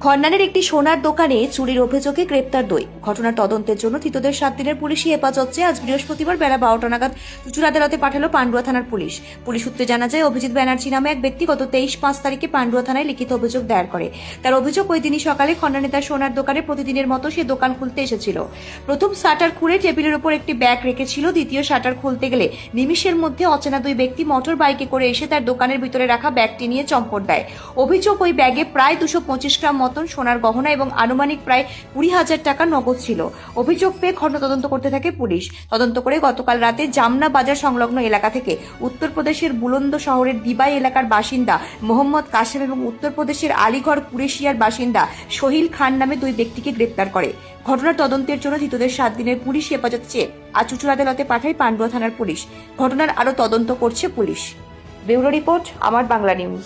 খন্নানের একটি সোনার দোকানে চুরির অভিযোগে গ্রেপ্তার 2। ঘটনার তদন্তের জন্য ধৃতদের 7 দিনের পুলিশি হেফাজত চেয়ে আজ বৃহস্পতিবার বেলা 12টা নাগাদ চুচুড়া আদালতে পাঠালো পান্ডুয়া থানার পুলিশ। পুলিশ সূত্রে জানা যায়, অভিজিৎ ব্যানার্জি নামে এক ব্যক্তি গত 23/5 তারিখে পান্ডুয়া থানায় লিখিত অভিযোগ দায়ের করে। তার অভিযোগ, ওই দিনই সকালে খন্নানে তার সোনার দোকানে প্রতিদিনের মতো সে দোকান খুলতে এসেছিল। প্রথম শাটার খুলে টেবিলের উপর একটি ব্যাগ রেখেছিল। দ্বিতীয় শাটার খুলতে গেলে নিমিষের মধ্যে অচেনা 2 ব্যক্তি মোটর বাইকে করে এসে তার দোকানের ভিতরে রাখা ব্যাগটি নিয়ে চম্পট দেয়। অভিযোগ, ওই ব্যাগে প্রায় 225 গ্রাম মতন সোনার গহনা এবং আনুমানিক প্রায় 20,000 টাকা নগদ ছিল। অভিযোগ পেয়ে ঘটনা তদন্ত করতে থাকে পুলিশ। তদন্ত করে গতকাল রাতে জামনা বাজার সংলগ্ন এলাকা থেকে উত্তরপ্রদেশের বুলন্দ শহরের দিবাই এলাকার বাসিন্দা মোহাম্মদ কাশেম এবং উত্তরপ্রদেশের আলিগড় কুরেশিয়ার বাসিন্দা সোহিল খান নামে 2 ব্যক্তিকে গ্রেপ্তার করে। ঘটনার তদন্তের জন্য ধৃতদের 7 দিনের পুলিশ হেফাজত চেয়ে আজ চুচুড়া আদালতে পাঠায় পান্ডুয়া থানার পুলিশ। ঘটনার আরও তদন্ত করছে পুলিশ। ব্যুরো রিপোর্ট, আমার বাংলা নিউজ।